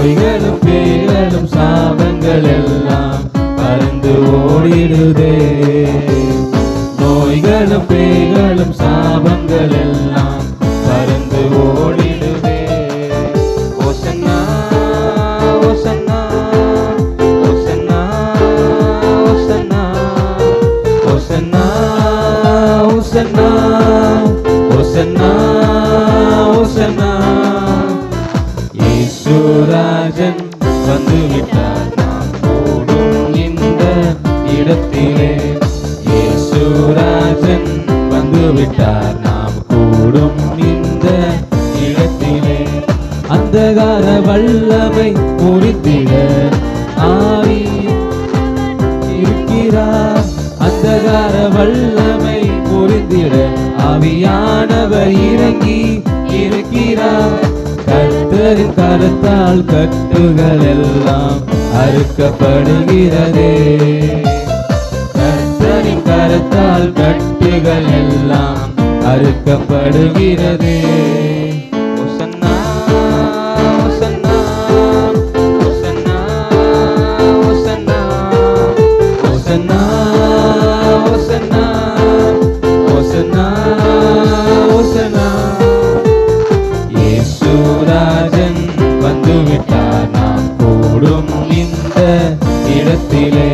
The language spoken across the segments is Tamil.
நோய்களும் பேய்களும் சாபங்கள் எல்லாம் பறந்து ஓடிடுதே. நோய்களும் பேய்களும் சாபங்கள் எல்லாம் பறந்து ஓடிடுதே. ஓசன்னா ஓசன்னா ஓசன்னா ஓசன்னா ஓசன்னா ஓசன்னா ஓசன்னா ஓசன்னா. இயேசுராஜன் வந்துவிட்டார் நாம் கூடும் இந்த இடத்திலே. இயேசுராஜன் வந்துவிட்டார் நாம் கூடும் இந்த இடத்திலே. அந்தகார வல்லமை முறித்திட ஆவி இருக்கிறார். அந்தகார வல்லமை முறித்திட ஆவியானவர் இறங்கி இருக்கிறார். கர்த்தரின் கரத்தால் கட்டுகள் எல்லாம் அறுக்கப்படுகிறதே. கர்த்தரின் கரத்தால் கட்டுகள் எல்லாம் அறுக்கப்படுகிறதே. ஓசன்னா ஓசன்னா ஓசன்னா ஓசன்னா ஓசன்னா ஓசன்னா ஓசன்னா ஓசன்னா. இயேசுராஜன் வந்துவிட்டார் நாம் கூடும் இந்த இடத்திலே.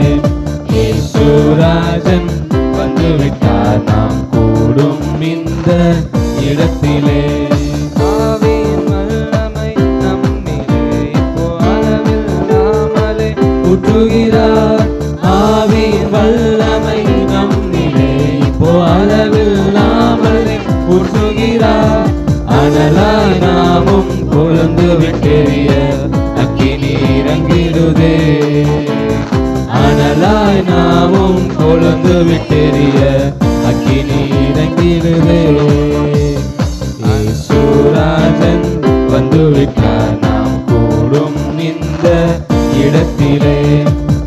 இயேசுராஜன் வந்துவிட்டார் நாம் கூடும் இந்த இடத்திலே. ஆவியின் வல்லமை நம்மிலே இப்போ அளவில்லாமலே ஊற்றுகிறார். ஆவியின் வல்லமை நம்மிலே இப்போ அளவில்லாமலே ஊற்றுகிறார். அனலாய் நாமும் கொழுந்து விட்டெறிய அக்கினி இறங்கிடுதே. அனலாய் நாமும் கொழுந்து விட்டெறிய அக்கினி இறங்கிடுதே. இயேசுராஜன் வந்துவிட்டார் நாம் கூடும் இந்த இடத்திலே.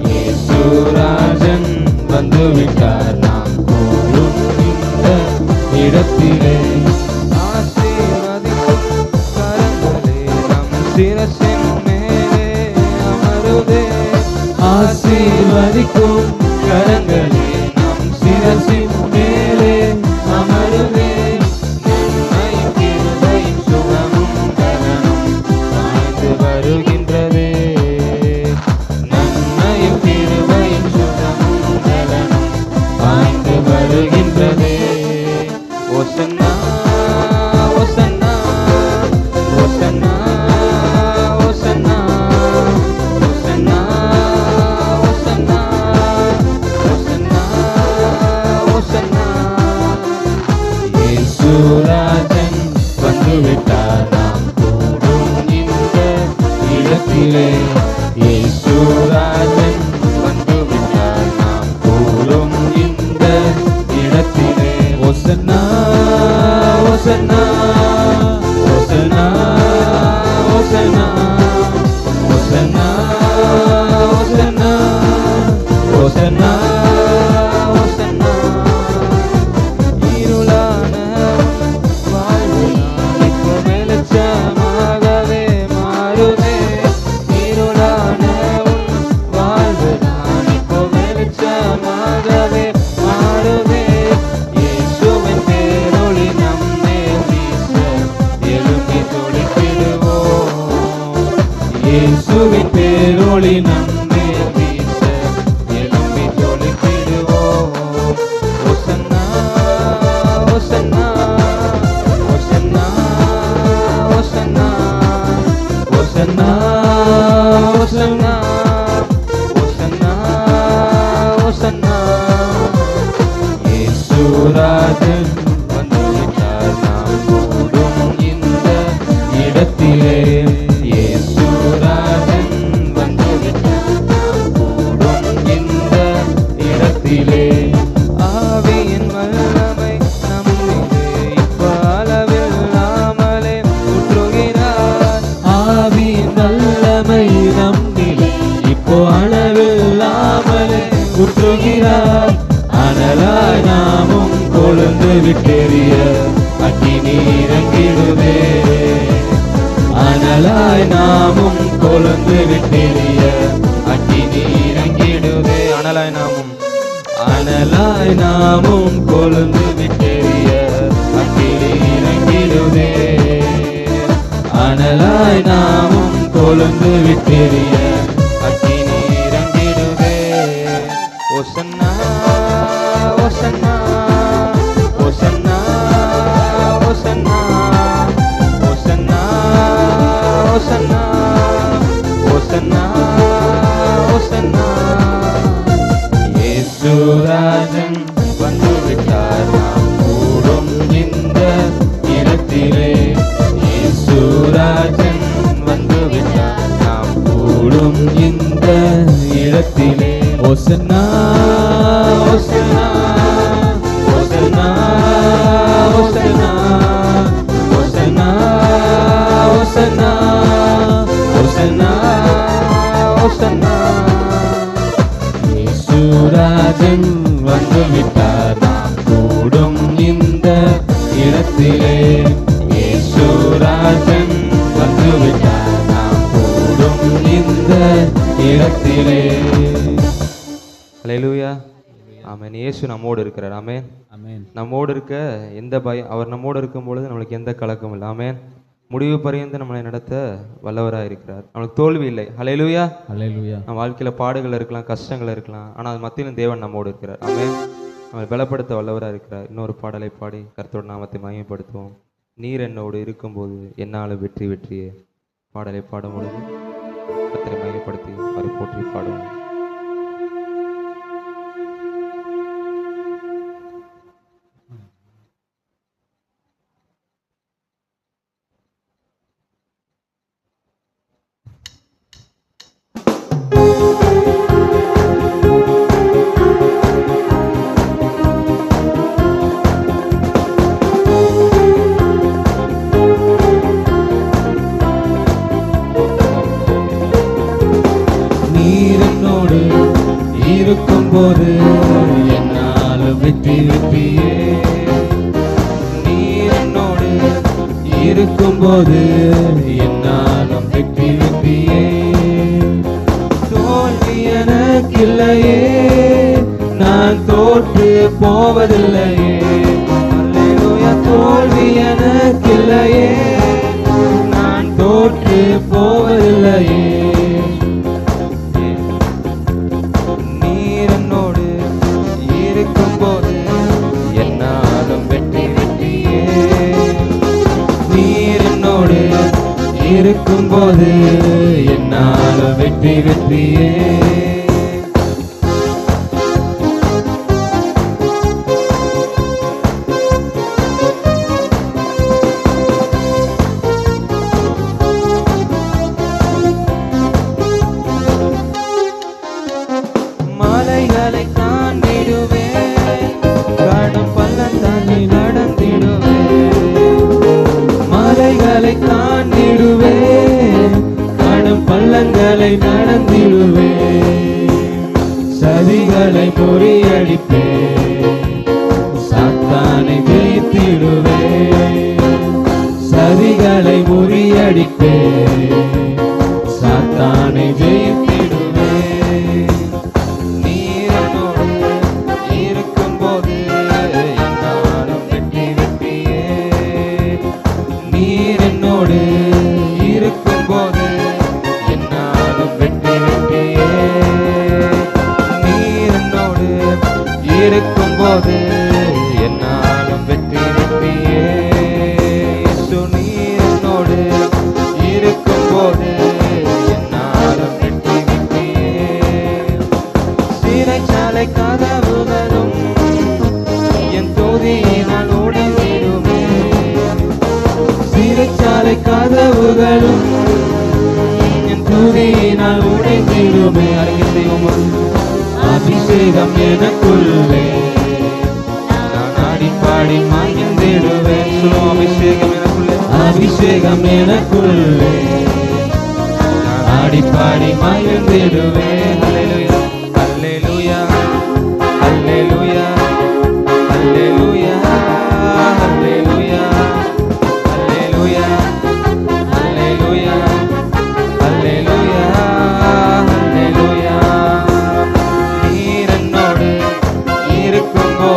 இயேசுராஜன் வந்துவிட்டார் நாம் கூடும் இந்த இடத்திலே. சிரசின் மேலே அமருதே. ஆசீர்வதிக்கும் கரங்களே நம் சிரசின் மேலே அமருதே. நன்மையும் கிருபையும் சுகமும் பலனும் பாய்ந்து வருகின்றதே. நன்மையும் கிருபையும் சுகமும் பலனும் பாய்ந்து வருகின்றதே. ஓசன்னா ஓசன்னா ஓசன்னா ஓசன்னா ஓசன்னா ஓசன்னா ஓசன்னா ஓசன்னா. இயேசுராஜன் வந்துவிட்டார் நாம் கூடும் இந்த இடத்திலே. இயேசுராஜன் வந்துவிட்டார் நாம் கூடும் இந்த இடத்திலே. ஓசன்னா ஓசன்னா ஓசன்னா ஓசன்னா ஓசன்னா ஓசன்னா ஓசன்னா ஓசன்னா. இருளான வாழ்வு இப்போ வெளிச்சமாகவே மாறுதே. இருளான வாழ்வு இப்போ வெளிச்சமாகவே மாறுதே. இயேசுவின் பேரொளி நம்மேல் வீச எழும்பி துடித்திடுவோம். இயேசுவின் பேரொளி நம்மேல் வீச எழும்பி துடித்திடுவோம். ஓசன்னா ஓசன்னா ஓசன்னா ஓசன்னா ஓசன்னா ஓசன்னா ஓசன்னா ஓசன்னா. இயேசுராஜன் வந்துவிட்டார் நாம் கூடும் இந்த இடத்திலே. இயேசுராஜன் வந்துவிட்டார் நாம் கூடும் இந்த இடத்திலே. ஆவியின் வல்லமை நம்மிலே இப்போ அளவில்லாமலே ஊற்றுகிறார். ஆவியின் வல்லமை நம்மிலே இப்போ அளவில்லாமலே ஊற்றுகிறார். அனலாய் நாமும் கொழுந்து விட்டெறிய அக்கினி இறங்கிடுதே. அனலாய் நாமும் கொழுந்து அனலாய் நாமும் கொழுந்து விட்டெறிய அக்கினி இறங்கிடுதே. அனலாய் நாமும் கொழுந்து விட்டெறிய அக்கினி இறங்கிடுதே. ஓசன்னா ஓசன்னா ஓசன்னா ஓசன்னா ஓசன்னா ஓசன்னா ஓசன்னா ஓசன்னா. இயேசுராஜன் வந்துவிட்டார் நாம் கூடும் இந்த இடத்திலே. இயேசுராஜன் வந்துவிட்டார் நாம் கூடும் இந்த இடத்திலே. ஓசன்னா ஓசன்னா ஓசன்னா ஓசன்னா ஓசன்னா ஓசன்னா ஓசன்னா ஓசன்னா. இயேசுராஜன் வந்துவிட்டார் நாம் கூடும் இந்த இடத்திலே. இயேசுராஜன் வந்துவிட்டார் நாம் கூடும் இந்த இடத்திலே. அல்லேலூயா. ஆமென். இயேசு நம்மோடு இருக்கிறார். ஆமென். ஆமென். நம்மோடு இருக்க எந்த பயம், அவர் நம்மோடு இருக்கும் பொழுது நம்மளுக்கு எந்த கலக்கமும் இல்லை. ஆமென். முடிவு பரியந்து நம்மளை நடத்த வல்லவராக இருக்கிறார். நம்மளுக்கு தோல்வி இல்லை. அல்லேலூயா. அல்லேலூயா. நம்ம வாழ்க்கையில் பாடுகள் இருக்கலாம், கஷ்டங்கள் இருக்கலாம், ஆனால் அது மத்தியிலும் தேவன் நம்மோடு இருக்கிறார். ஆமென். நம்மளை பலப்படுத்த வல்லவராக இருக்கிறார். இன்னொரு பாடலை பாடி கர்த்தரோட நாமத்தை மகிமைப்படுத்துவோம். நீர் என்னோடு இருக்கும்போது என்னாலும் வெற்றி வெற்றியே. பாடலை பாடும் பொழுது கர்த்தரை மகிமைப்படுத்தி அவரை போற்றி பாடுவோம். இருக்கும்போது என்னாலும் வெற்றி வெற்றியே. நீர் என்னோடு இருக்கும்போது என்னாலும் வெற்றி வெற்றியே. தோல்வி எனக்கில்லையே, நான் தோற்று போவதில்லையே. அல்லேலூயா. தோல்வி எனக்கில்லையே, நான் தோற்று போவதில்லையே. இருக்கும்போது என்னாலும் வெற்றி வெற்றியே. மலைகளை தாண்டிடுவேன், கடும் பள்ளம் தாண்டி நடந்திடுவேன். மலைகளை தாண்டிடுவேன், கடும் பள்ளங்களை நடந்திடுவேன். சதிகளை முறியடிப்பேன், சாத்தானை ஜெயித்திடுவேன். சதிகளை முறியடிப்பேன், சாத்தானை ஜெயித்திடுவேன். நீர் என்னோடு இருக்கும்போது என்னாலும் வெற்றி வெற்றியே. நீர் என்னோடு இருக்கும்போது என்னாலும் வெற்றி வெற்றியே. நீர் என்னோடு இருக்கும்போது என்னாலும் வெற்றி வெற்றியே. இயேசு நீர் என்னோடு இருக்கும்போது என்னாலும் வெற்றி வெற்றியே. சிறைச்சாலை கதவுகளும் என் துதியினால் உடைந்திடுமே. சிறைச்சாலை கதவுகளும் என் துதியினால் உடைந்திடுமே. அறிக்கை செய்வோம். அபிஷேகம் எனக்குள்ளே, நான் ஆடி பாடி மகிழ்ந்திடுவேன். சொல்லுவோம். அபிஷேகம் எனக்குள்ளே, அபிஷேகம் எனக்குள்ளே, நான் ஆடி பாடி மகிழ்ந்திடுவேன். அல்லேலூயா அல்லேலூயா அல்லேலூயா அல்லேலூயா அல்லேலூயா அல்லேலூயா அல்லேலூயா அல்லேலூயா அல்லேலூயா. நீர் என்னோடு இருக்கும்போது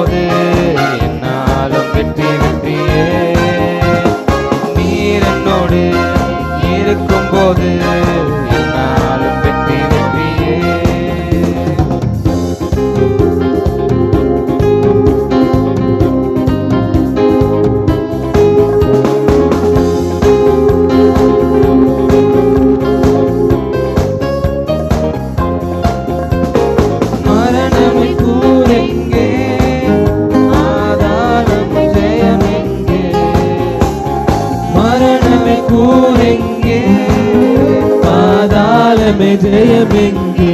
ஜெயமே ஜெயமெங்கே.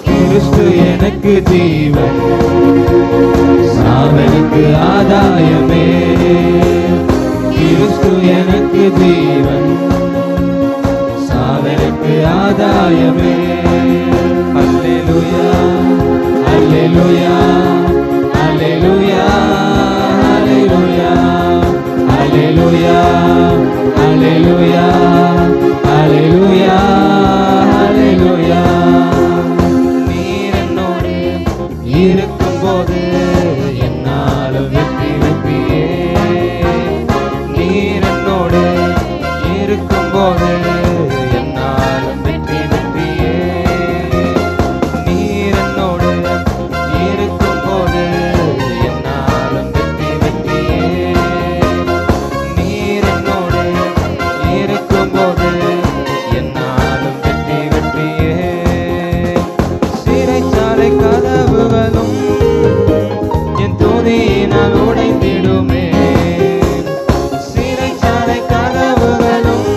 கிறிஸ்து எனக்கு ஜீவன், சாவனுக்கு ஆதாயமே. கிறிஸ்து எனக்கு ஜீவன், சாவனுக்கு ஆதாயமே. அல்லேலூயா அல்லேலூயா அல்லேலூயா அல்லேலூயா அல்லேலூயா அல்லேலூயா அல்லேலூயா. நீர் என்னோடு இருக்கும்போது என்னாலும் வெற்றி வெற்றியே. நீர் என்னோடு இருக்கும்போது என்னாலும் வெற்றி வெற்றியே. நீர் என்னோடு இருக்கும்போது என்னாலும் வெற்றி வெற்றியே. நீர் என்னோடு இருக்கும்போது என்னாலும் வெற்றி வெற்றியே. சிறைச்சாலை கதவுகளும் என் துதியினால் உடைந்திடுமே. சிறைச்சாலை கதவுகளும்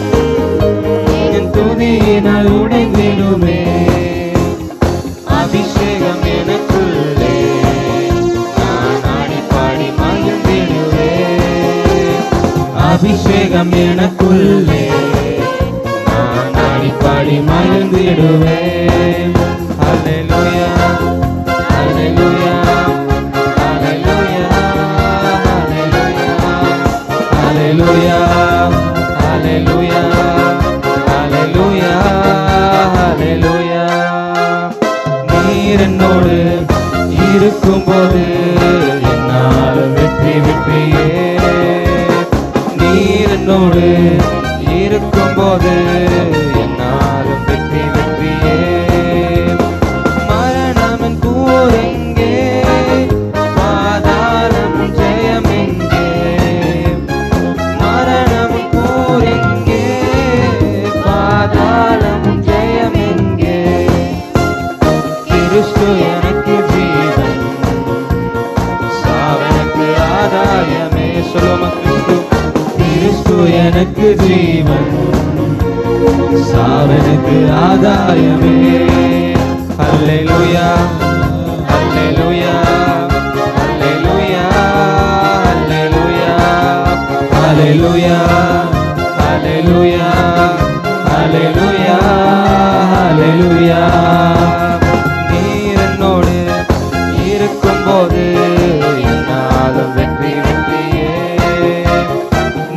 என் துதியினால் உடைந்திடுமே. அபிஷேகம் எனக்குள்ளே நான் ஆடி பாடி மகிழ்ந்திடுவேன். அபிஷேகம் எனக்குள்ளே நான் ஆடி பாடி மகிழ்ந்திடுவேன். அல்லேலூயா அல்லேலூயா அல்லேலூயா அல்லேலூயா அல்லேலூயா அல்லேலூயா அல்லேலூயா. நீர் என்னோடு இருக்கும்போது என்னாலும் வெற்றி வெற்றியே. நீர் என்னோடு இருக்கும்போது என்னாலும் வெற்றி வெற்றியே. மரணமின் கூரெங்கே, பாதாளமும் ஜெயமெங்கே. மரணமின் கூரெங்கே, பாதாளமும் ஜெயமெங்கே. கிறிஸ்து எனக்கு ஜீவன், சாவனுக்கு ஆதாயமே. சொல்லுமா கிறிஸ்து. கிறிஸ்து எனக்கு ஜீவன், சாவனுக்கு ஆதாயமே. அல்லேலூயா அல்லேலூயா அல்லேலூயா அல்லேலூயா அல்லேலூயா அல்லேலூயா அல்லேலூயா. நீர் என்னோடு இருக்கும்போது என்னாலும் வெற்றி வெற்றியே.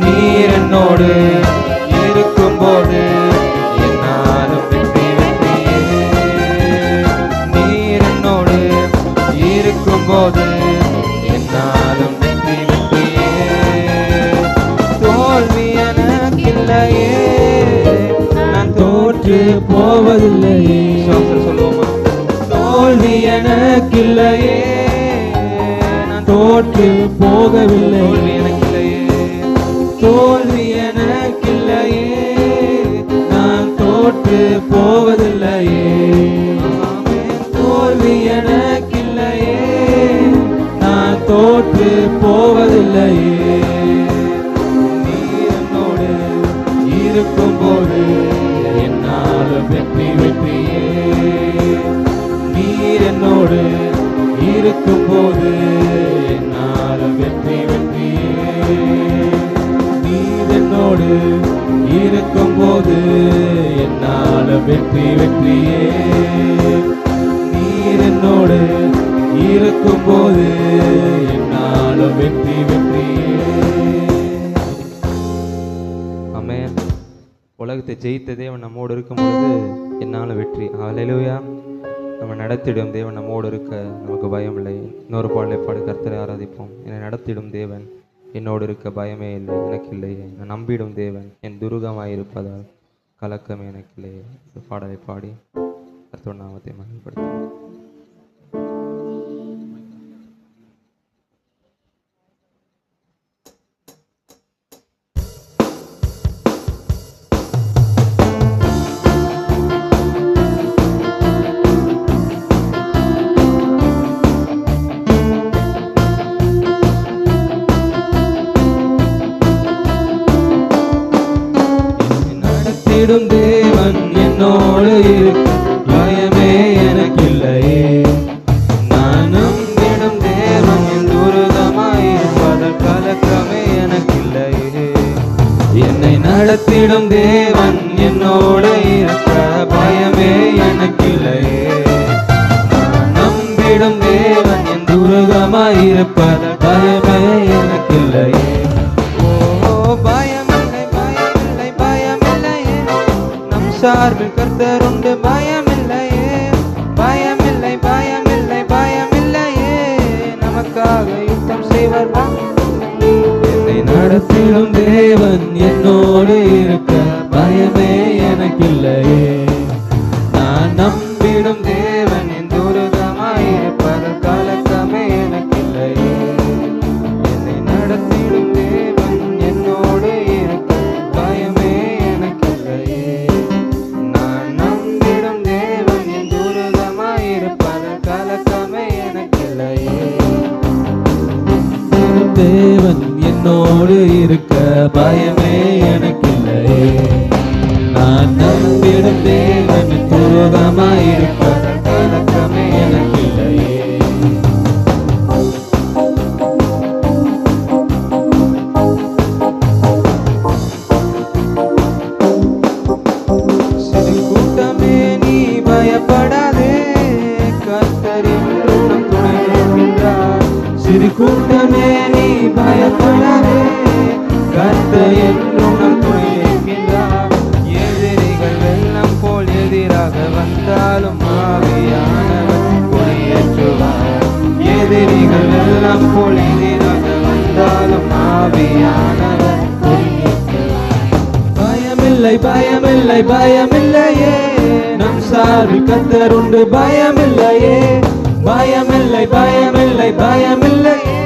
நீர் என்னோடு இருக்கும்போது என்னாலும் வெற்றி வெற்றியே. நீர் என்னோடு இருக்கும்போது என்னாலும் வெற்றி வெற்றியே. தோல்வி எனக்கில்லையே, நான் தோற்று போவதில்லையே. சொல்லுவோமா? தோல்வி எனக்கில்லையே, நான் தோற்று போகவில்லை. தோல்வி எனக்கில்லையே, தோல்வி எனக்கில்லையே, நான் தோற்று போவதில்லையே. தோல்வி எனக்கில்லையே, நான் தோற்று போவதில்லையே. நீர் என்னோடு இருக்கும்போது என்னாலும் வெற்றி வெற்றியே. நீர் என்னோடு இருக்கும்போது என்னாலும் வெற்றி வெற்றியே. நீர் என்னோடு இருக்கும்போது என்னாலும் வெற்றி வெற்றியே. நீர் என்னோடு இருக்கும்போது என்னாலும் வெற்றி வெற்றியே. ஆமென். உலகத்தை ஜெயித்த தேவன் நம்மோடு இருக்கும் பொழுது என்னாலும் வெற்றி. அல்லேலூயா. நம்ம நடத்திடும் தேவன் நம்மோடு இருக்க நமக்கு பயம் இல்லை. இன்னொரு பாடலை பாடி கர்த்தரை ஆராதிப்போம். என்னை நடத்திடும் தேவன் என்னோடு இருக்க பயமே இல்லை, எனக்கு இல்லையே. நான் நம்பிடும் தேவன் என் துருகமாயிருப்பதால் கலக்கமே எனக்கு இல்லையே. இந்த பாடலை பாடி கர்த்தர் நாமத்தை மகிமைப்படுத்தும். தேவன் என்னோடு இருக்க பயமே எனக்கில்லையே. நான் நம்பிடும் தேவன் என் துருகமாயிருப்பதால் கலக்கமே எனக்கில்லையே. என்னை நடத்திடும் தேவன் என்னோடு இருக்க பயமே எனக்கில்லையே. நான் நம்பிடும் தேவன் என் துருகமாயிருப்பதால் பயமே எனக்கில்லையே. பயமில்லை பயமில்லை பயமில்லையே, நம் சார்பில் கர்த்தர் உண்டு பயமில்லையே. பயமில்லை பயமில்லை பயமில்லையே, நமக்காக யுத்தம் செய்வார். என்னை நடத்திடும் தேவன் என்னோடு இருக்க பயமே எனக்கில்லையே. நான் நம்பிடும் தேவன் என் துருகமாயிருப்பதால் கலக்கமே எனக்கில்லையே. என்னை நடத்திடும் தேவன் என்னோடு இருக்க பயமே எனக்கில்லையே. நான் நம்பிடும் தேவன் என் துருகமாயிருப்பதால் கலக்கமே எனக்கில்லையே. தேவன் என்னோடு இருக்க பயமே எனக்கில்லையே. நான் நம்பிடும் தேவன் துருகமாயிருப்பதால் கலக்கமே எனக்கில்லையே. சிறு கூட்டமே நீ பயப்படாதே, கர்த்தர் என்றும் நம் துணை இருக்கின்றார். சிறு கூட்டமே நீ பயப்படாதே, கர்த்தர் என்றும் நம் துணை இருக்கின்றார். எதிரிகள் வெள்ளம் போல் எதிராக வந்தாலும் ஆவியானவர் கொடியேற்றுவார். எதிரிகள் வெள்ளம் போல் எதிராக வந்தாலும் ஆவியானவர் கொடியேற்றுவார். பயமில்லை பயமில்லை பயமில்லையே, நம் சார்பில் கர்த்தர் உண்டு பயமில்லையே. பயமில்லை பயமில்லை பயமில்லையே,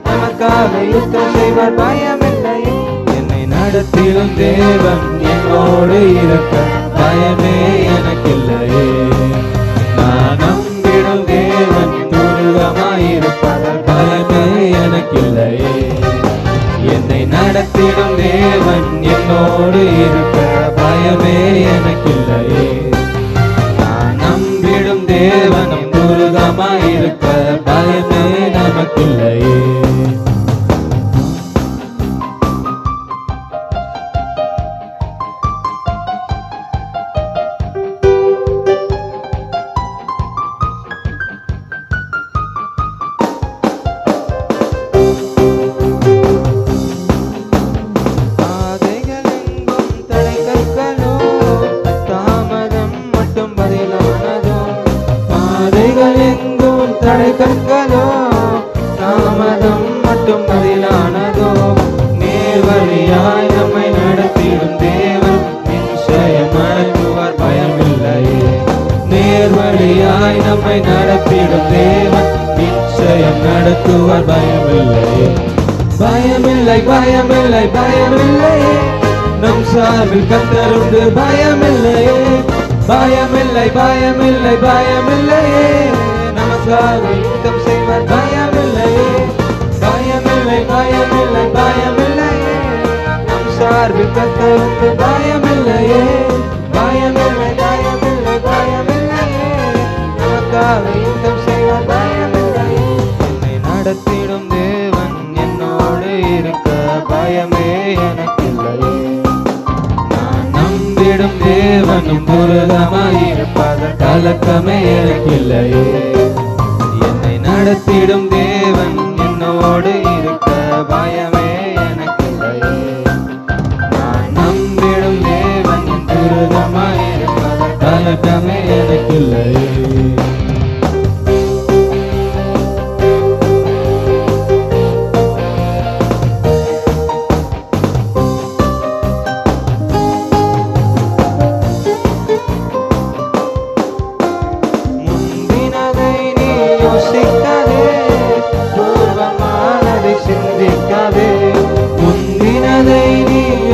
நமக்காக யுத்தம் செய்வார் பயமில்லையே. என்னை நடத்திடும் தேவன் என்னோடு இருக்க பயமே எனக்கில்லையே. நான் நம்பிடும் தேவன் துருகமாயிருப்பதால் பயமே எனக்கில்லையே. என்னை நடத்திடும் தேவன் என்னோடு இருக்க பயமே எனக்கில்லையே. நான் நம்பிடும் தேவன் துருகமாயிருக்க பயமே நமக்கில்லையே. தடை கற்களோ தாமதம் மட்டும் பதிலானதோ. நேர்வழியாய் நம்மை நடத்திடும் தேவன் நிச்சயம் நடத்துவார் பயமில்லையே. நேர்வழியாய் நம்மை நடத்திடும் தேவன் நிச்சயம் நடத்துவார் பயமில்லையே. பயமில்லை பயமில்லை பயமில்லையே, நம் சார்பில் கர்த்தர் உண்டு பயமில்லையே. பயமில்லை பயமில்லை பயமில்லையே, நமக்காக யுத்தம் செய்வார் பயமில்லையே. பயமில்லை பயமில்லை பயமில்லையே, நம் சார்பில் கர்த்தர் உண்டு பயமில்லையே. பயமில்லை பயமில்லை பயமில்லையே, நமக்காக யுத்தம் செய்வார் பயமில்லையே. என்னை நடத்திடும் தேவன் என்னோடு இருக்க பயமே எனக்கில்லையே. நான் நம்பிடும் தேவனும் துருகமாயிருப்பதால் கலக்கமே எனக்கில்லையே. என்னை நடத்திடும் தேவன் என்னோடு இருக்க பயமே எனக்கில்லையே. நான் நம்பிடும் தேவன் துருகமாயிருப்பதால் கலக்கமே எனக்கில்லையே.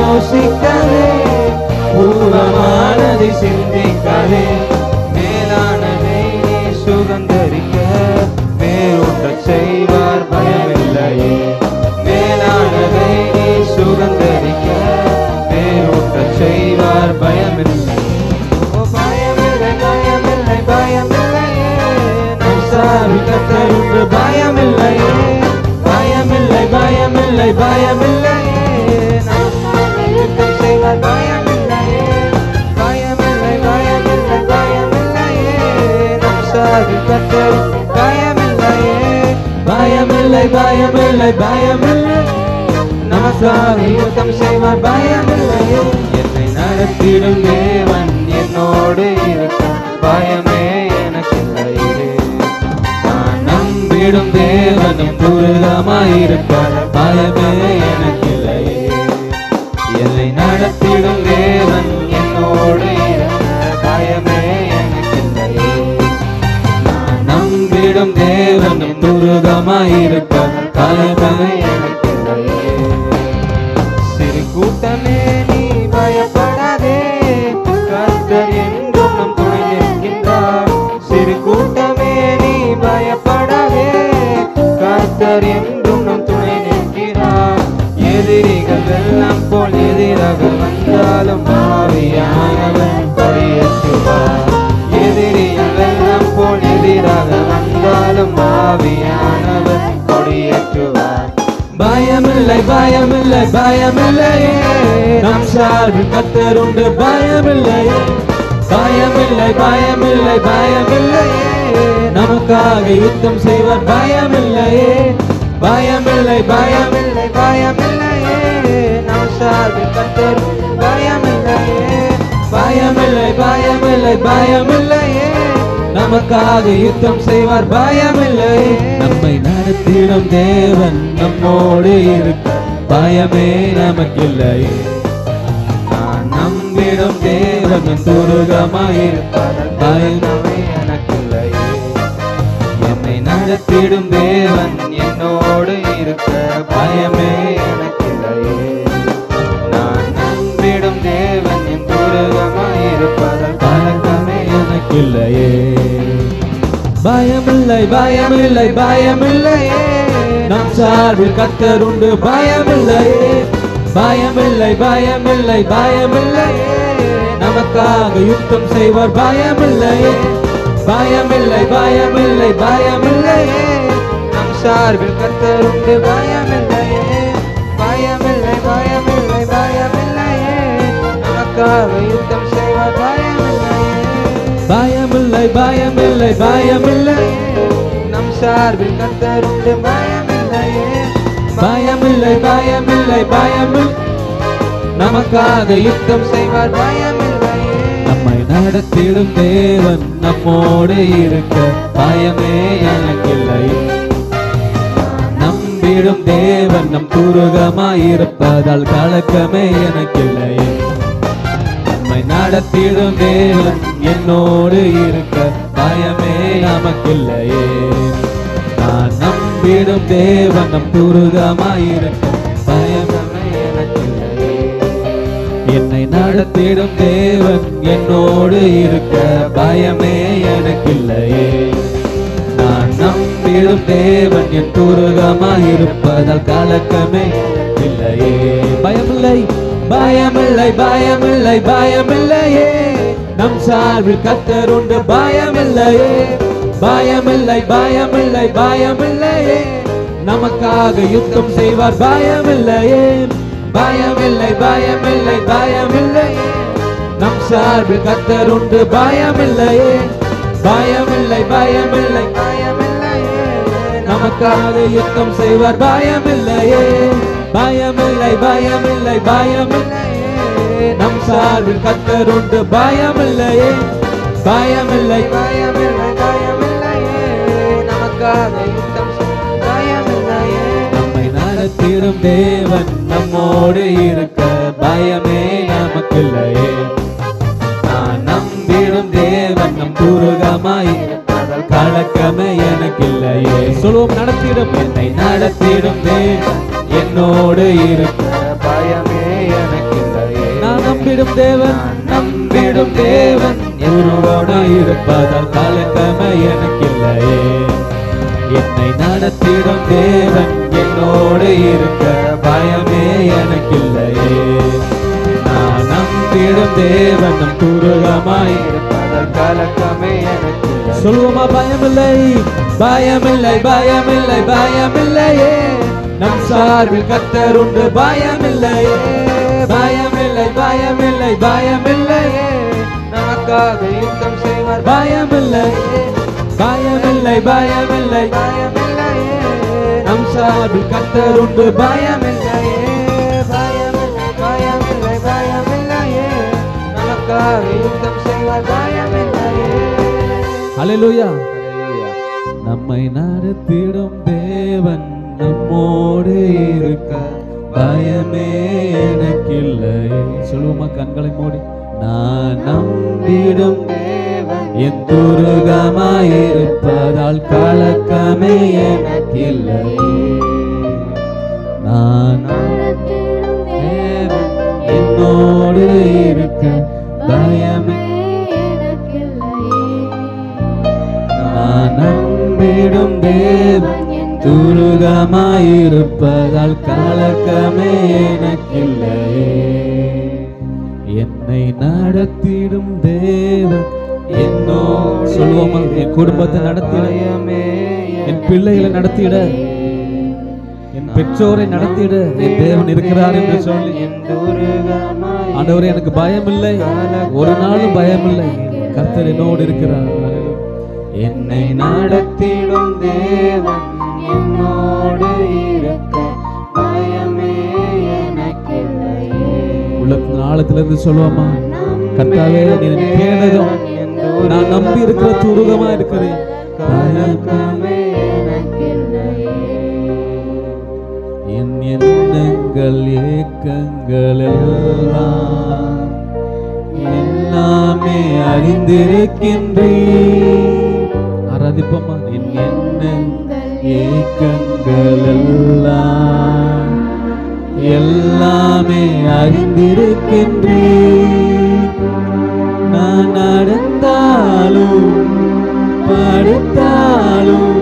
யோசிக்காதே, பூர்வமானதை சிந்திக்காதே. மேலானதை நீ சுகந்தரிக்க மேலோட்டச் செய்வார் பயமில்லையே. மேலானதை நீ சுகந்தரிக்க மேலோட்டச் செய்வார் பயமில்லை. ஓ பயமில்லையே, நமக்காக யுத்தம் செய்வார் பயமில்லையே, பயமில்லை பயமில்லை பயமில்லையே, நம் சார்பில் கர்த்தர் பயமில்லையே, பயமில்லை பயமில்லை பயமில்லை, நமக்காக யுத்தம் செய்வார் பயமில்லையே. என்னை நடத்திடும் தேவன் என்னோடு இருக்க பயமே எனக்கில்லையே, நான் நம்பிடும் தேவனும் துருகமாயிருப்பார் பயமே எனக்கில்லையே. என்னை நடத்திடும் தேவன் என்னோடு இருக்க பயமே எனக்கில்லையே, நான் நம்பிடும் தேவனும் துருகமாயிருப்பார் பயமே எனக்கில்லையே. சிறு கூட்டமே நீ பயப்படாதே, கர்த்தர் என்றும் நம் துணை நிற்கின்றார். சிறு கூட்டமே நீ பயப்படாதே, கர்த்தர் என்றும் நம் துணை நிற்கிறார். எதிரிகள் வெள்ளம் போல் எதிராக வந்தாலும் ஆவியானவர் கொடியேற்றுவார். எதிரிகள் வெள்ளம் போல் எதிராக வந்தாலும் ஆவியானவர் கொடியேற்றுவார். பயமில்லை பயமில்லை பயமில்லையே, நம் சார்பில் கர்த்தர் உண்டு பயமில்லையே, பயமில்லை பயமில்லை பயமில்லையே, நமக்காக யுத்தம் செய்வார் பயமில்லையே, பயமில்லை பயமில்லை பயமில்லையே, நம் சார்பில் கர்த்தர் பயமில்லையே, பயமில்லை பயமில்லை பயமில்லையே, நமக்காக யுத்தம் செய்வார் பயமில்லை. நம்மை நடத்திடும் தேவன் நம்மோடு இருக்க பயமே நமக்கில்லையே, நான் நம்பிடும் தேவன் துருகமாயிருப்பார் பயமே எனக்கில்லையே. என்னை நடத்திடும் தேவன் என்னோடு இருக்க பயமே எனக்கில்லையே, நான் நம்பிடும் தேவன் என் துருகமாயிருப்பார் பழக்கமே எனக்கில்லையே. பயமில்லை பயமில்லை பயமில்லையே, நம் சார்பில் கர்த்தர் உண்டு பயமில்லையே, பயமில்லை பயமில்லை பயமில்லையே, நமக்காக யுத்தம் செய்வார் பயமில்லையே, பயமில்லை பயமில்லை பயமில்லையே, நம் சார்பில் கர்த்தர் உண்டு பயமில்லையே, பயமில்லை பயமில்லை பயமில்லையே, நமக்காக யுத்தம் செய்வார் பயமில்லையே, பயமில்லை பயமில்லை பயமில்லையே, நம் சார்பில் கர்த்தர் உண்டு பயமில்லையே, பயமில்லை பயமில்லை பயமில்லை, நமக்காக யுத்தம் செய்வார் பயமில்லையே. நம்மை நடத்திடும் தேவன் நம்மோடு இருக்க பயமே எனக்கில்லையே, நம்பிடும் தேவன் நம் துருகமாயிருப்பதால் கலக்கமே எனக்கில்லையே. நம்மை நடத்திடும் தேவன் என்னோடு இருக்க பயமே நமக்கில்லையே, நான் நம்பிடும் தேவன் நம் துருகமாயிருக்க பயமே எனக்கில்லையே. என்னை நடத்திடும் தேவன் என்னோடு இருக்க பயமே எனக்கில்லையே, நான் நம்பிடும் தேவன் என் துருகமாயிருப்பதால் கலக்கமே இல்லையே. பயமில்லை பயமில்லை பயமில்லை பயமில்லையே, நம் சார்பில் கர்த்தர் உண்டு பயமில்லையே, பயமில்லை பயமில்லை பயமில்லையே, நமக்காக யுத்தம் செய்வார் பயமில்லையே, பயமில்லை பயமில்லை பயமில்லையே, நம் சார்பில் கர்த்தர் உண்டு பயமில்லையே, பயமில்லை பயமில்லை பயமில்லையே, நமக்காக யுத்தம் செய்வார் பயமில்லையே, பயமில்லை பயமில்லை பயமில்லையே, நம் சார்பில் கர்த்தர் உண்டு பயமில்லையே, பயமில்லை பயமில்லை பயமில்லையே, நமக்காக யுத்தம் செய்வார் பயமில்லையே. நம்மை நடத்திடும் தேவன் நம்மோடு இருக்க பயமே நமக்கில்லையே, நான் நம்பிடும் தேவன் நம் துருகமாயிருப்பதால் கலக்கமே எனக்கில்லையே. சொல்லுவோம், நடத்திடும் என்னை நடத்திடும் தேவன் என்னோடு இருக்க பயமே எனக்கில்லையே, நான் நம்பிடும் தேவன் நம்பிடும் தேவன் என்னோடு இருப்பதால் கலக்கமே எனக்கில்லையே. என்னை நடத்திடும் தேவன் என்னோடு இருக்க பயமே எனக்கில்லையே, நான் நம்பிடும் தேவன் நம் துருகமாயிருப்பதால் கலக்கமே எனக்கில்லையே. சொல்லுவோமா, பயமில்லை பயமில்லை பயமில்லை பயமில்லையே, நம் சார்பில் கர்த்தர் உண்டு, பயமில்லையே, பயமில்லை, பயமில்லை, பயமில்லையே. நமக்காக யுத்தம் செய்வார், பயமில்லையே, பயமில்லை, பயமில்லை, பயமில்லையே. நம் சார்பில் கர்த்தர் உண்டு, பயமில்லையே, பயமில்லை, பயமில்லை, பயமில்லையே. நமக்காக யுத்தம் செய்வார், பயமில்லையே. ஹல்லேலூயா. ஹல்லேலூயா. நம்மை நடத்திடும் தேவன் நம்மோடு இருக்க பயமே எனக்கில்லை. சொல்லுவோமா கண்களை மூடி? நான் நம்பிடும் தேவன் என் துருகமாயிருப்பதால் கலக்கமே எனக்கில்லை. நான் நம்பிடும் தேவன் என்னோடு இருக்க பயமே நான் நம்பிடும் தேவன் துருகமாயிருப்பதால் கலக்கமே எனக்கில்லையே. என்னை நடத்திடும் தேவன் என்னோடு. சொல்லுவோமா? என் குடும்பத்தை நடத்திட, என் பிள்ளைகளை நடத்திட, என் பெற்றோரை நடத்திட என் தேவன் இருக்கிறார் என்று சொல்லி, ஆண்டவரே எனக்கு பயமில்லை, ஒரு நாளும் பயமில்லை, கர்த்தர் என்னோடு இருக்கிறார். என்னை நடத்திடும் தேவன் என்னோடு இருக்க பயமே எனக்கில்லையே. உள்ளத்தின் ஆழத்திலிருந்து சொல்லுவோமா? கர்த்தாவே நீர் கேட்டதும் நான் நம்பி இருக்கிற துருகமா இருக்கிறேன், பயமே எனக்கில்லையே. என் எண்ணங்கள் ஏக்கங்கள் எல்லாம் எல்லாமே அறிந்திருக்கின்றேன். ஆராதிப்போமா? என் எண்ணங்கள் ஏக்கங்கள் எல்லாம் எல்லாமே அறிந்திருக்கின்றேன். நான் நடந்தாலும் படுத்தாலும்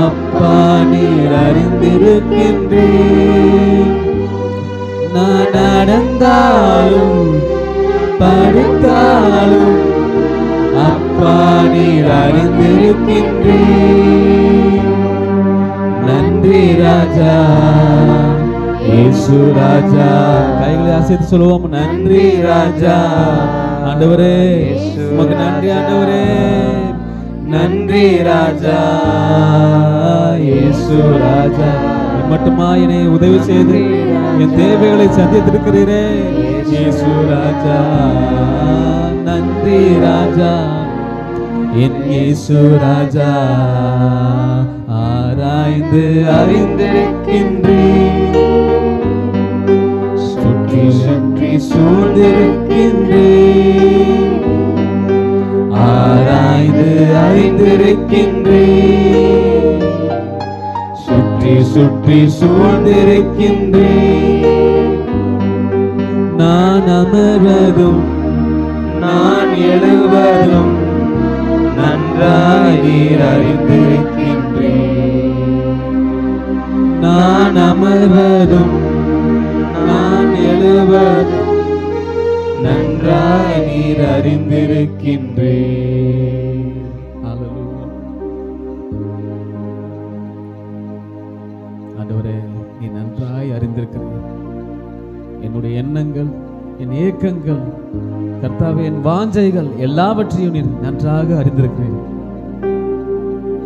அப்பா நீர் அறிந்திருக்கின்றேன். நான் நடந்தாலும் படுத்தாலும் அப்பா நீர் அறிந்திருக்கின்றேன். நன்றி ராஜா, இயேசு ராஜா. கைகளை அசைத்து சொல்லுவோம், நன்றி ராஜா. ஆண்டவரே உமக்கு நன்றி ஆண்டவரே, நன்றி ராஜா, இயேசு ராஜா. மட்டுமா என்னை உதவி செய்து என் தேவைகளை சந்தித்திருக்கிறீரே இயேசு ராஜா. நன்றி ராஜா, என் இயேசு ராஜா. ஆராய்ந்து அறிந்திருக்கின்றேன், சுற்றி சுற்றி சூழ்ந்திருக்கின்றேன். ஆராய்ந்து அறிந்திருக்கின்றேன், சுற்றி சுற்றி சூழ்ந்திருக்கின்றேன். நான் அமர்வதும் நான் எழுவதும் நன்றாய் நீர் அறிந்திருக்கின்றேன். நான் அமர்வதும் நான் எழுவதும் நன்றாய் நீர் அறிந்திருக்கின்றேன். ஆண்டவரே நீ நன்றாய் அறிந்திருக்கிறீர். என்னுடைய எண்ணங்கள், என் ஏக்கங்கள், கர்த்தாவே என் வாஞ்சைகள் எல்லாவற்றையும் நீர் நன்றாக அறிந்திருக்கிறேன்.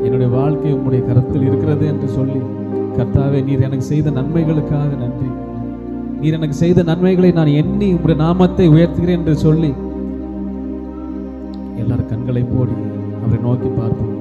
என்னுடைய வாழ்க்கை உம்முடைய கரத்தில் இருக்கிறது என்று சொல்லி, கர்த்தாவே நீர் எனக்கு செய்த நன்மைகளுக்காக நன்றி, நீர் எனக்கு செய்த நன்மைகளை நான் எண்ணி உம்முடைய நாமத்தை உயர்த்துகிறேன் என்று சொல்லி எல்லாரும் கண்களை மூடி அவரை நோக்கி பார்ப்போம்.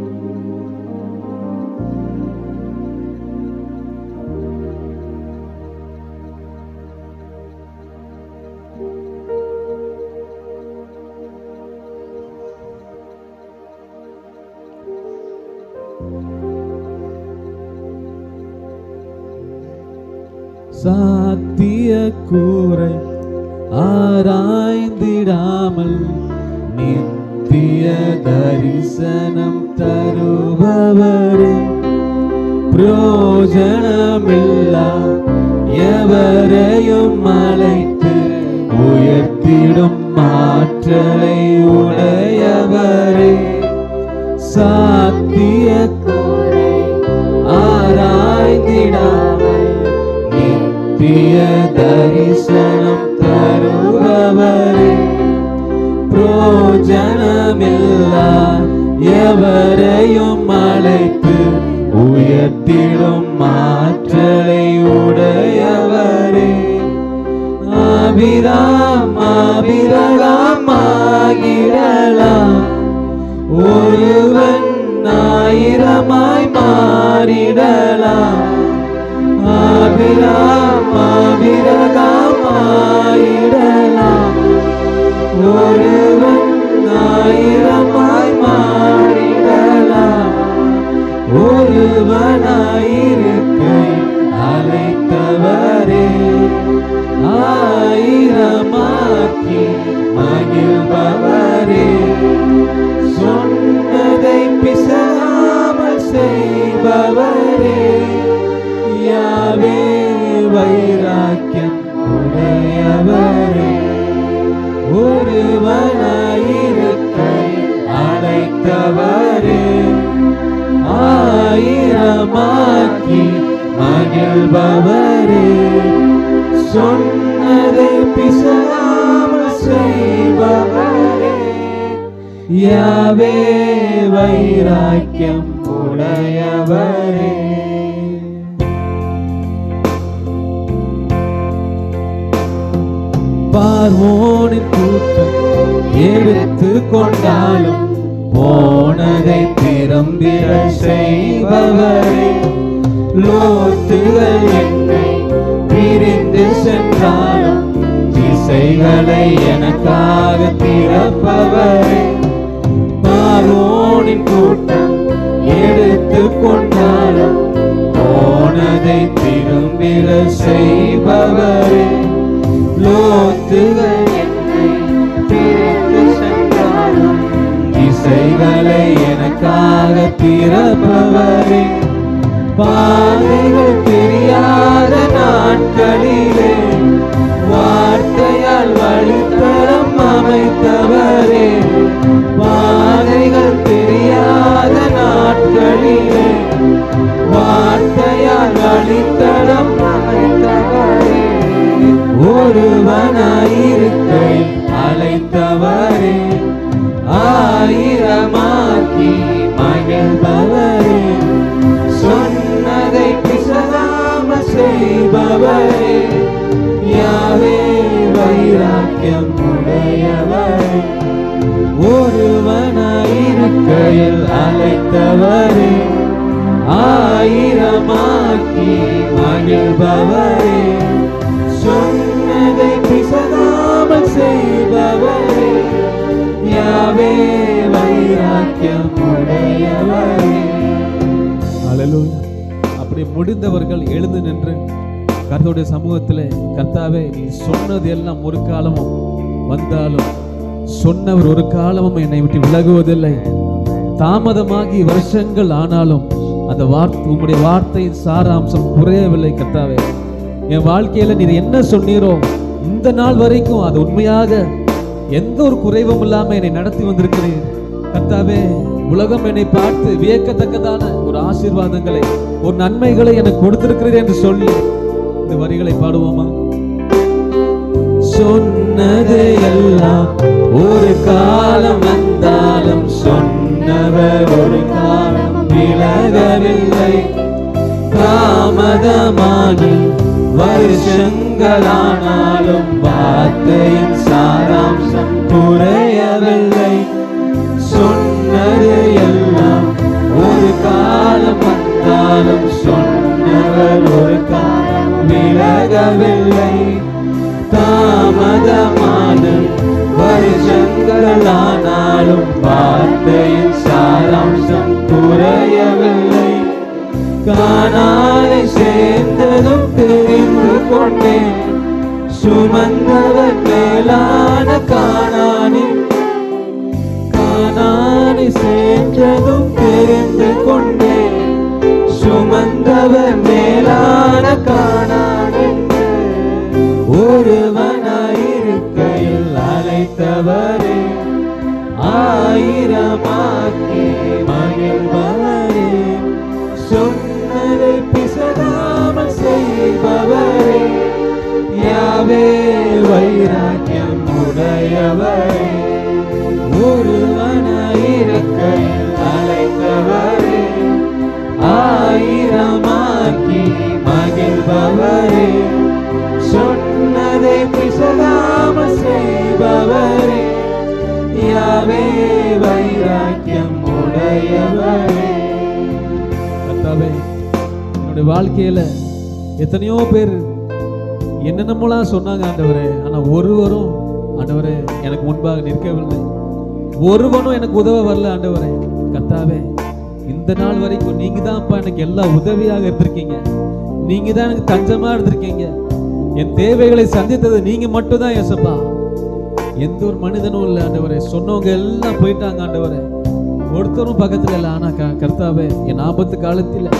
சாத்திய கூரை ஆராய்ந்திடாமல் நித்திய தரிசனம் தருபவரே, பிரயோஜனமில்லா எவரையும் அழைத்து உயர்த்திடும் ஆற்றலை உடையவரே. சாத்திய கூரை ஆராய்ந்திடாமல் நித்திய தரிசனம் தருபவரே, பிரோஜனமில்லா எவரையும் அழைத்து உயர்த்திடும் ஆற்றலை உடையவரே, ஆபிராம் ஆபிரகாமாகிடலாம், ஒருவன் ஆயிரமாய் மாறிடலாம். ஆபிராம் ஆபிரகாமாயிடலாம், ஒருவன் ஆயிரமாய் மாறிடலாம். ஒருவனாயிருக்கை அழைத்தவரே, ஆயிரமாக்கி மகிழ்பவரே, சொன்னதை பிசகாமல் செய்பவரே, யாவே வைராக்கியம் உடையவரே, ஒருவனாயிருக்கை அழைத்தவரே, ஆயிரமாக்கி மகிழ்பவரே, சொன்னதை பிசகாமல் செய்பவரே, யாவே வைராக்கியம் உடையவரே. பார்வோனின் கூட்டம் எடுத்து கொண்டாலும் போனதை திரும்பிட செய்பவரே, லோத்துகள் என்னை பிரிந்து சென்றாலும் திசைகளை எனக்காக திறப்பவரே, பார்வோனின் கூட்டம் எடுத்து கொண்டாலும் போனதை திரும்பிட செய்பவரே, லோத்துகள் என்னை பிரிந்து சென்றாலும் திசைகளை எனக்காக திறப்பவரே, பாதைகள் தெரியாத நாட்களிலே வார்த்தையால் வழித்தடம் அமைத்தவரே, பாதைகள் தெரியாத நாட்களிலே வார்த்தையால் வழித்தடம் அமைத்தவரே, ஒருவனாயிருக்கை அழைத்தவரே, ஆயிரமாக்கி மகிழ்பவரே, சொன்னதை பிசகாமல் செய்பவரே, யாவே வைராக்கியம் உடையவரே, ஒருவனாயிருக்கையில் அழைத்தவரே, ஆயிரமாக்கி மகிழ்பவரே, சொன்னதை பிசகாமல் செய்பவரே, யாவே வைராக்கியம் உடையவரே. ஹல்லேலூயா. அப்படி முடிந்தவர்கள் எழுந்து நின்று கர்த்தருடைய சமூகத்திலே, கர்த்தாவே நீ சொன்னது எல்லாம் ஒரு காலமும் வந்தாலும் சொன்னவர் ஒரு காலமும் என்னை விட்டு விலகுவதில்லை, தாமதமாகி வருஷங்கள் ஆனாலும் அந்த உம்முடைய வார்த்தையின் சாராம்சம் குறையவில்லை. கர்த்தாவே என் வாழ்க்கையில நீர் என்ன சொன்னீரோ இந்த நாள் வரைக்கும் அது உண்மையாக எந்த ஒரு குறைவும் இல்லாம என்னை நடத்தி வந்திருக்கிறீர். கர்த்தாவே உலகம் என்னை பார்த்து வியக்கத்தக்கதான ஒரு ஆசீர்வாதங்களை, ஒரு நன்மைகளை எனக்கு கொடுத்திருக்கிறீர் என்று சொல்லி இந்த வரிகளை பாடுவோமா? சொன்னது எல்லாம் ஒரு காலம் வந்தாலும் சொன்னவர் ஒரு காலம் விலகவில்லை, தாமதமாகி வருஷங்களானாலும் வார்த்தையின் சாராம்சம் குறையவில்லை, சொன்னது எல்லாம் ஒரு காலம் வந்தாலும் சொன்னவர் ஒரு காலம் விலகவில்லை, தாமதமான வருஷங்களானாலும் வார்த்தையின் சாராம்சம் குறையவில்லை, கானானை சேர்ந்ததும் தெரிந்து கொண்டேன், சுமந்தவர் மேலான கானானை சேர்ந்ததும் தெரிந்து கொண்டேன், சுமந்தவர் மேலான கானானை, ஒருவனாயிருக்கையில் அழைத்தவரே, ஆயிரமாக்கி மகிழ்பவரே, சொன்னதை பிசகாமல் செய்பவரே, மகிழ்பவரே, சொன்னதை பிசகாமல் செய்பவரே, யாவே வைராக்கியம் உடையவரே. கர்த்தாவே, என்னுடைய வாழ்க்கையில எத்தனையோ பேர் என்னென்னமோலாம் சொன்னாங்க ஆண்டவரே. ஆனா ஒருவரும் ஆண்டவரே எனக்கு முன்பாக நிற்கவில்லை, ஒருவனும் எனக்கு உதவ வரல ஆண்டவரே. கர்த்தாவே, இந்த நாள் வரைக்கும் நீங்க தான்ப்பா எனக்கு எல்லா உதவியாக இருந்திருக்கீங்க. நீங்க தான் எனக்கு தஞ்சமா இருந்திருக்கீங்க. என் தேவைகளை சந்தித்தது நீங்க மட்டும் தான் ஏசப்பா. எந்த ஒரு மனிதனும் இல்லை ஆண்டவரே. சொன்னவங்க எல்லாம் போயிட்டாங்க ஆண்டவரே, ஒருத்தரும் பக்கத்துல இல்லை. ஆனா கர்த்தாவே, என் ஆபத்து காலத்தில்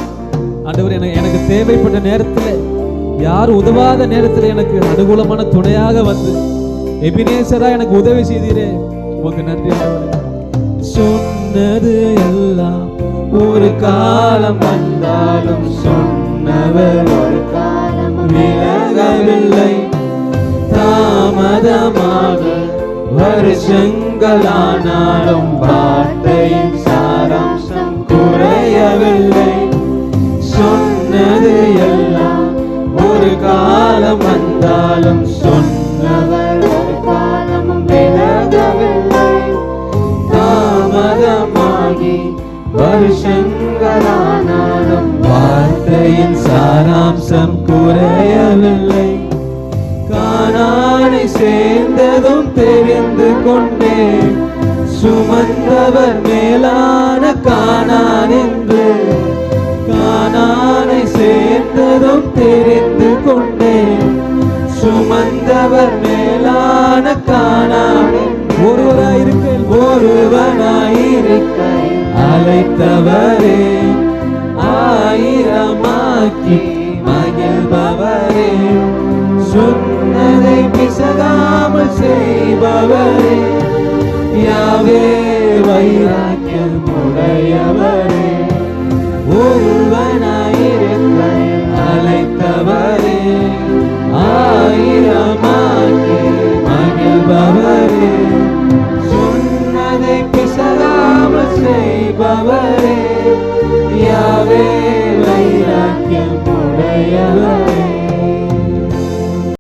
ஆண்டவரே எனக்கு தேவைப்பட்ட நேரத்தில், யார் உதவாத நேரத்தில் எனக்கு அனுகூலமான துணையாக வந்து எபினேசரா எனக்கு உதவி செய்தீரே, உமக்கு நன்றி ஆண்டவரே. சொன்னது எல்லாம் ஒரு காலம் வந்தாலும் சொன்னவர் ஒரு காலம் விலகவில்லை. தாமதமாக வருஷங்களானாலும் வார்த்தையின் சாராம்சம் குறையவில்லை. சொன்னது எல்லாம் ஒரு காலம் வந்தாலும் சொன்னவர் ஒரு காலமும் விலகவில்லை. தாமதமாகி வருஷங்களானாலும் வார்த்தையின் சாராம்சம் குறையவில்லை. கானானை சேர்ந்ததும் தெரிந்து கொண்டேன், சுமந்தவர் மேலான கானான் என்று. கானானை சேர்ந்ததும் தெரிந்து கொண்டேன், சுமந்தவர் மேலான கானான். ஒருவனாயிருக்க அழைத்தவரே, ஆயிரமாக்கி மகிழ்பவரே, சொன்னதை பிசகாமல் செய்பவரே, யாவே வைராக்கியம்